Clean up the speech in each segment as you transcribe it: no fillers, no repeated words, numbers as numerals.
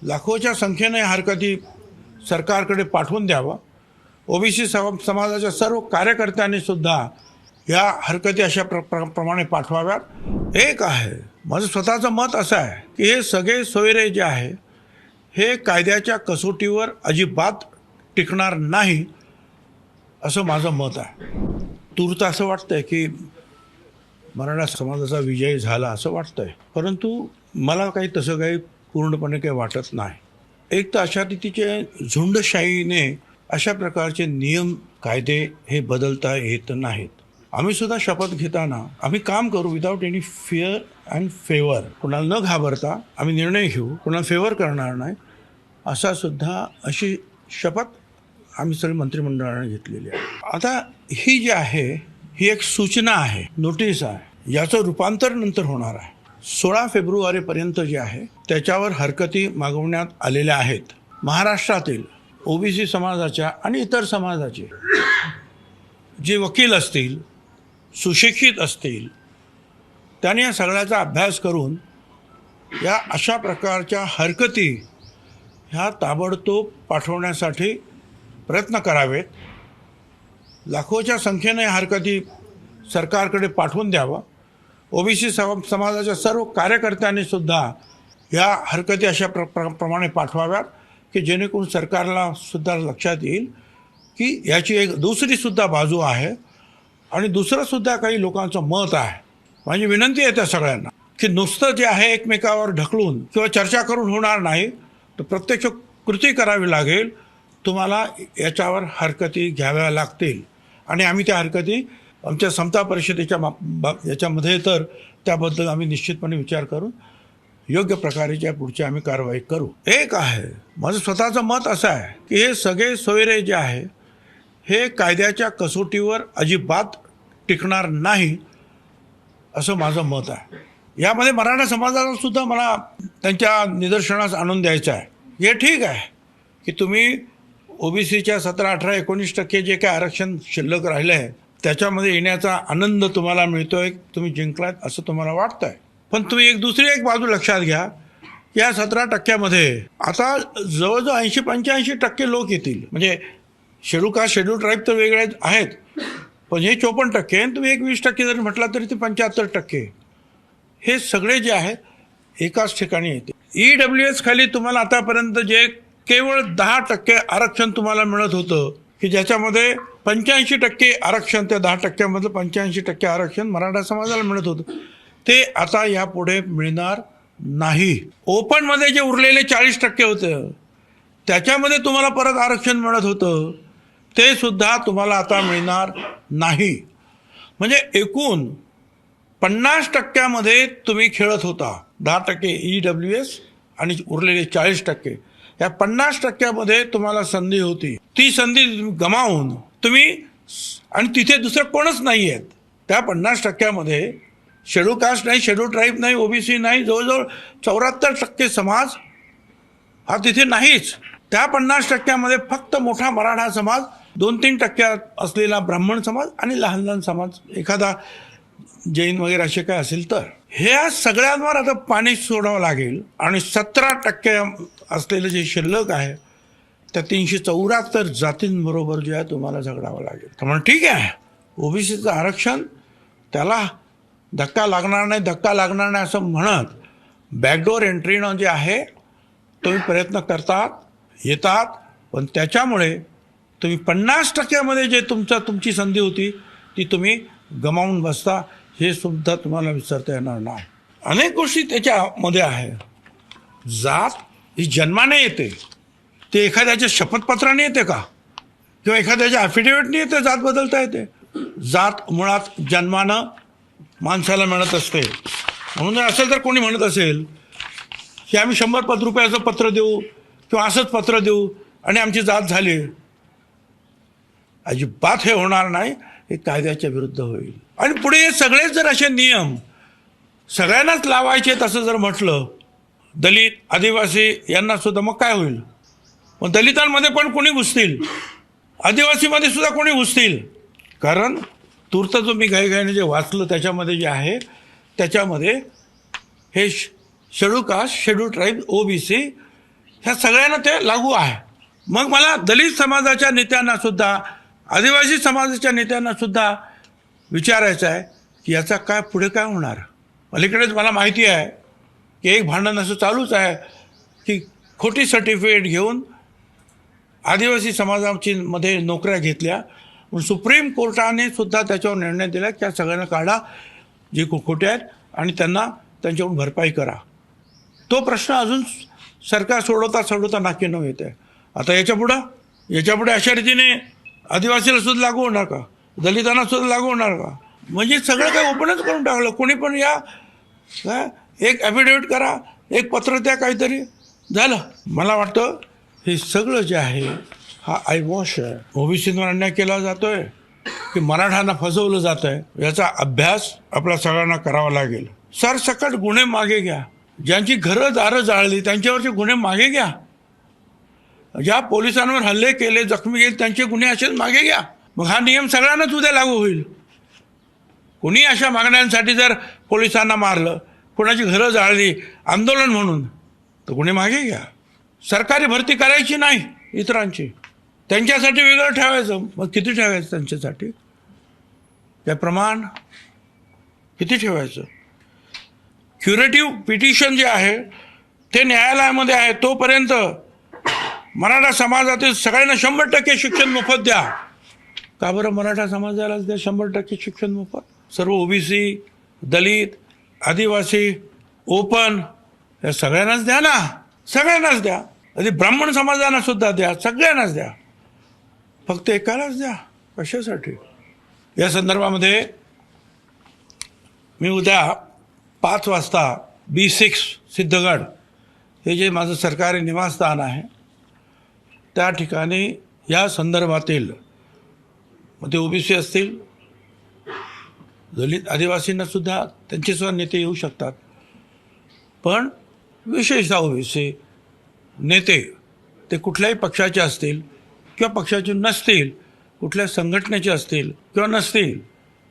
लाखोच्या संख्येने हरकती सरकारकडे पाठवून द्यावा। ओबीसी समाजाच्या सर्व कार्यकर्त्यांनी सुद्धा या हरकती अशा प्रमाणे पाठवाव्यात। एक आहे माझं स्वतःचं मत असं आहे की हे सगळे सोयरे जे आहे हे कायद्याच्या कसोटीवर अजिबात टिकणार नाही असं माझं मत आहे। तूर्त असं वाटतंय की मराठा समाजाचा विजय झाला असं वाटतंय, परंतु मला तसं काही पूर्णपणे काही वाटत नाही। एक तर अशा रीतीचे झुंडशाहीने अशा प्रकारचे नियम कायदे हे बदलता येत नाहीत। आम्ही सुद्धा शपथ घेताना आम्ही काम करू without any fear and favour, कोणाला न घाबरता आम्ही निर्णय घेऊ, कोणाला फेवर करणार नाही अशी शपथ आम्ही सगळे मंत्रिमंडळाने घेतलेली आहे। आता ही जी आहे ही एक सूचना आहे, नोटीस आहे, याचं रूपांतर नंतर होणार आहे। 16 फेब्रुवारीपर्यंत जे आहे त्याच्यावर हरकती मागवण्यात आलेल्या आहेत। महाराष्ट्रातील ओबीसी समाजाच्या आणि इतर समाजाचे जे वकील असतील, सुशिक्षित असतील, त्यांनी या सगळ्याचा अभ्यास करून या अशा प्रकारच्या हरकती ह्या ताबडतोब पाठवण्यासाठी प्रयत्न करावेत। लाखोच्या संख्येने हरकती सरकारकडे पाठवून द्यावा। ओबीसी समाजाच्या सर्व कार्यकर्त्यांनी सुद्धा या हरकती अशा प्रमाणे पाठवाव्यात की जेणेकरून सरकारला सुद्धा लक्षात येईल की याची एक दुसरीसुद्धा बाजू आहे आणि दुसरंसुद्धा काही लोकांचं मत आहे। माझी विनंती आहे त्या सगळ्यांना की नुसतं जे आहे एकमेकावर ढकलून किंवा चर्चा करून होणार नाही, तर प्रत्यक्ष कृती करावी लागेल। तुम्हाला याच्यावर हरकती घ्याव्या लागतील आणि आम्ही त्या हरकती आमच्या समता परिषदेच्या याच्यामध्ये तर त्याबद्दल आम्ही निश्चितपणे विचार करून योग्य प्रकारेच्या पुढची आम्ही कारवाई करू। एक आहे माझं स्वतःचं मत असं आहे की हे सगळे सोयरे जे आहे हे कायद्याच्या कसोटीवर अजिबात टिकणार नाही असं माझं मत आहे। यामध्ये मराठा समाजाला सुद्धा मला त्यांच्या निदर्शनास आणून द्यायचं आहे। हे ठीक आहे की तुम्ही ओबीसीच्या 17, 18, 19% जे काय आरक्षण शिल्लक राहिलं आहे त्याच्यामध्ये येण्याचा आनंद तुम्हाला मिळतोय, तुम्ही जिंकलात असं तुम्हाला वाटतंय, पण तुम्ही दुसरी एक बाजू लक्षात घ्या, या 17% आता जवळजवळ 80-85% लोक येतील। म्हणजे शेड्यूल कास्ट, शेड्यूल ट्राईब तर वेगळे आहेत, पण हे 54% आणि तुम्ही 20% जरी म्हटला तरी ते 75% हे सगळे जे आहेत एकाच ठिकाणी येते। EWS खाली तुम्हाला आतापर्यंत जे केवळ 10% आरक्षण तुम्हाला मिळत होतं की ज्याच्यामध्ये 85% आरक्षण, त्या 10%मधलं 85% आरक्षण मराठा समाजाला मिळत होतं, ते आता यापुढे मिळणार नाही। ओपनमध्ये जे उरलेले 40% होतं त्याच्यामध्ये तुम्हाला परत आरक्षण मिळत होतं, ते सुद्धा तुम्हाला आता मिळणार नाही। म्हणजे एकूण 50% तुम्ही खेळत होता, 10% EWS आणि उरलेले 40%, या 50% तुम्हाला संधी होती, ती संधी गमावून तुम्ही, आणि तिथे दुसरं कोणच नाही आहेत त्या 50% शेड्यूल कास्ट नाही, शेड्यूल ट्राईब नाही, ओबीसी नाही, जवळजवळ 74% समाज हा तिथे नाहीच। त्या 50% फक्त मोठा मराठा समाज, 2-3% असलेला ब्राह्मण समाज आणि लहान लहान समाज, एखादा जैन वगैरे असे काय असेल तर, ह्या सगळ्यांवर आता पाणी सोडावं लागेल आणि 17% असलेलं जे शिल्लक आहे त्या 374 जातींबरोबर जे आहे तुम्हाला झगडावं लागेल। त्यामुळे ठीक आहे, ओबीसीचं आरक्षण त्याला धक्का लागणार नाही असं म्हणत बॅकडोर एंट्रीनं जे आहे तुम्ही प्रयत्न करतात, येतात, पण त्याच्यामुळे तुम्ही 50% जे तुमची संधी होती ती तुम्ही गमावून बसता, हे सुद्धा तुम्हाला विसरता येणार नाही। अनेक गोष्टी त्याच्यामध्ये आहे। जात ही जन्माने येते, ते एखाद्याच्या शपथपत्राने येते का, किंवा एखाद्याच्या ॲफिडेविटने येते जात बदलता येते? जात मुळात जन्मानं माणसाला मिळत असते। म्हणून जर असेल तर कोणी म्हणत असेल की आम्ही 100 रुपयाचं पत्र देऊ किंवा असंच पत्र देऊ आणि आमची जात झाली, अजिबात हे होणार नाही, हे कायद्याच्या विरुद्ध होईल। आणि पुढे हे सगळेच जर असे नियम सगळ्यांनाच लावायचे तसं जर म्हटलं, दलित, आदिवासी यांना सुद्धा, मग काय होईल? मग दलितांमध्ये पण कोणी घुसतील, आदिवासीमध्ये सुद्धा कोणी घुसतील, कारण तूर्त जो मी घाईघाईने जे वाचलं त्याच्यामध्ये जे आहे त्याच्यामध्ये हे schedule caste, schedule tribe, OBC ह्या सगळ्यांना ते लागू आहे. मग मला दलित समाजाच्या नेत्यांना सुद्धा, आदिवासी समाजाच्या नेत्यांना सुद्धा विचारायचं आहे की याचा काय पुढे काय होणार. अलीकडेच मला माहिती आहे की एक भांडण असं चालूच आहे की खोटी सर्टिफिकेट घेऊन आदिवासी समाजाची मध्ये नोकऱ्या घेतल्या. सुप्रीम कोर्टाने सुद्धा त्याच्यावर निर्णय दिला की त्या सगळ्यांना काढा जे खोटे आहेत आणि त्यांना त्यांच्याकडून भरपाई करा. तो प्रश्न अजून सरकार सोडवता नाकीनऊ येत आहे. आता याच्यापुढे अशा रीतीने आदिवासीला सुद्धा लागू होणार का, दलितांना सुद्धा लागू होणार का? म्हणजे सगळं काही ओपनच करून टाकलं. कोणी पण या एक ॲफिडेविट करा, एक पत्र द्या, काहीतरी झालं. मला वाटतं हे सगळं जे आहे हा आयवॉश आहे. ओबीसीवर अन्याय केला जातोय की मराठ्यांना फसवलं जात आहे, याचा अभ्यास आपल्या सगळ्यांना करावा लागेल. सरसकट गुन्हे मागे घ्या. ज्यांची घरं दारं जाळली त्यांच्यावरचे गुन्हे मागे घ्या. ज्या पोलिसांवर हल्ले केले, जखमी केले, त्यांचे गुन्हे असेच मागे घ्या. मग हा नियम सगळ्यांनाच उद्या लागू होईल. कुणी अशा मागण्यांसाठी जर पोलिसांना मारलं, कोणाची घरं जाळली आंदोलन म्हणून, तर गुन्हे मागे घ्या. सरकारी भरती करायची नाही इतरांची, त्यांच्यासाठी वेगळं ठेवायचं. मग किती ठेवायचं त्यांच्यासाठी? त्या प्रमाण किती ठेवायचं? क्युरेटिव्ह पिटिशन जे आहे ते न्यायालयामध्ये आहे. तोपर्यंत मराठा समाजातील सगळ्यांना 100% शिक्षण मोफत द्या. का बरं मराठा समाजालाच द्या 100% शिक्षण मोफत? सर्व ओबीसी, दलित, आदिवासी, ओपन या सगळ्यांनाच द्या ना, सगळ्यांनाच द्या. आधी ब्राह्मण समाजांना सुद्धा द्या, सगळ्यांनाच द्या. फक्त एकालाच द्या कशासाठी? या संदर्भामध्ये मी उद्या 5 वाजता B6 सिद्धगड हे जे माझं सरकारी निवासस्थान आहे त्या ठिकाणी या संदर्भातील ते ओबीसी असतील, दलित आदिवासींना सुद्धा त्यांचे सुद्धा नेते येऊ शकतात. पण विशेषतः ओबीसी नेते ते कुठल्याही पक्षाचे असतील किंवा पक्षाचे नसतील, कुठल्या संघटनेचे असतील किंवा नसतील,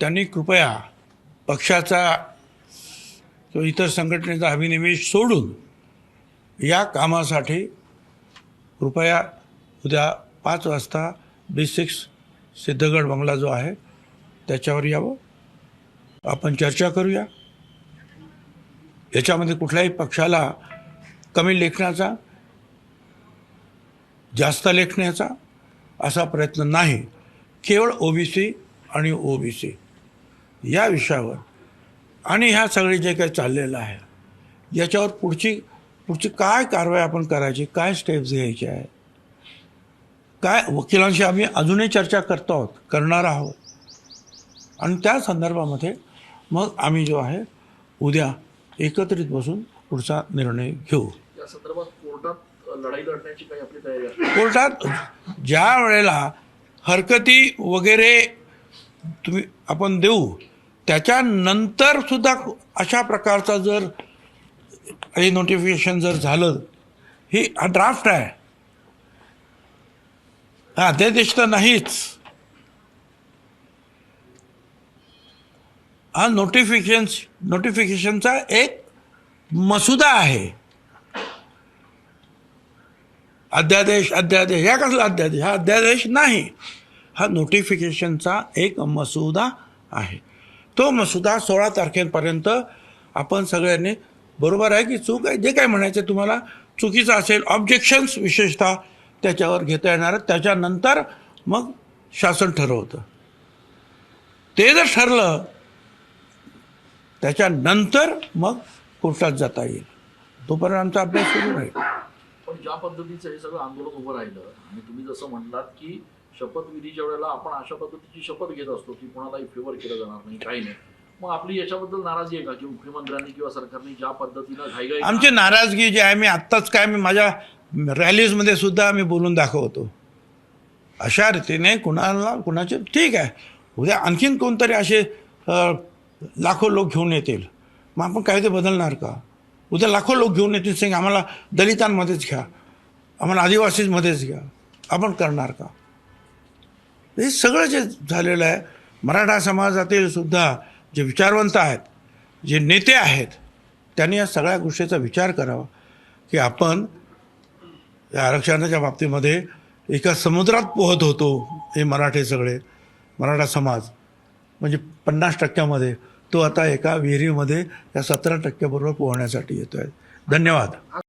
त्यांनी कृपया पक्षाचा किंवा इतर संघटनेचा अभिनिवेश सोडून या कामासाठी कृपया उद्या 5 वाजता B6 सिद्धगड बंगला जो आहे त्याच्यावर यावं. आपण चर्चा करूया. याच्यामध्ये कुठल्याही पक्षाला कमी लेखण्याचा, जास्त लेखण्याचा असा प्रयत्न नाही. केवळ ओबीसी आणि ओबीसी या विषयावर आणि ह्या सगळे जे काही चाललेलं आहे याच्यावर पुढची काय कारवाई आपण करायची, काय स्टेप्स घ्यायचे आहे, काय वकिलांशी आम्ही अजूनही चर्चा करणार आहोत. आणि त्या संदर्भामध्ये मग आम्ही जो आहे उद्या एकत्रित बसून पुढचा निर्णय घेऊ. या संदर्भात कोर्टात लढाई लढण्याची काही आपली तयारी आहे? कोर्टात ज्या वेळेला हरकती वगैरे आपण देऊ त्याच्यानंतर सुद्धा अशा प्रकारचा जर हे नोटिफिकेशन जर झालं, हा ड्राफ्ट आहे, हा अध्यादेश तर नाहीच, हा नोटिफिकेशनचा एक मसुदा आहे. अध्यादेश या कसला अध्यादेश? हा अध्यादेश नाही, हा नोटिफिकेशनचा एक मसुदा आहे. तो मसुदा 16 तारखेपर्यंत आपण सगळ्यांनी, बरोबर आहे की चूक आहे, जे काय म्हणायचं तुम्हाला चुकीचं असेल, ऑब्जेक्शन्स विशेषतः त्याच्यावर घेता येणार. त्याच्यानंतर मग शासन ठरवतं. ते जर ठरलं त्याच्यानंतर मग कोर्टात जाता येईल. तोपर्यंत आमचा अभ्यास सुरू राहील. पण ज्या पद्धतीचं हे सगळं आंदोलन उभं राहिलं आणि तुम्ही जसं म्हणलात की शपथविधीच्या वेळेला आपण अशा पद्धतीची शपथ घेत असतो की कोणालाही फेवर केलं जाणार नाही, काही नाही, मग आपली याच्याबद्दल नाराजी आहे का की मुख्यमंत्र्यांनी किंवा सरकारने ज्या पद्धतीनं घाईघाई? आमची नाराजगी जी आहे, मी आत्ताच मी माझ्या रॅलीजमध्ये सुद्धा मी बोलून दाखवतो. अशा रीतीने कुणाचे ठीक आहे, उद्या आणखीन कोणतरी असे लाखो लोक घेऊन येतील, मग आपण काय ते बदलणार का? उद्या लाखो लोक घेऊन येतील, सांग आम्हाला दलितांमध्येच घ्या, आम्हाला आदिवासीमध्येच घ्या, आपण करणार का? हे सगळं जे झालेलं आहे, मराठा समाजातील सुद्धा जे विचारवंत आहेत, जे नेते आहेत, त्यांनी या सगळ्या गोष्टीचा विचार करावा की आपण या आरक्षणाच्या बाबतीमध्ये एका समुद्रात पोहत होतो हे मराठे सगळे, मराठा समाज म्हणजे 50% तो आता एका विहिरीमध्ये या 17% बरोबर पोहण्यासाठी येतो आहे. धन्यवाद.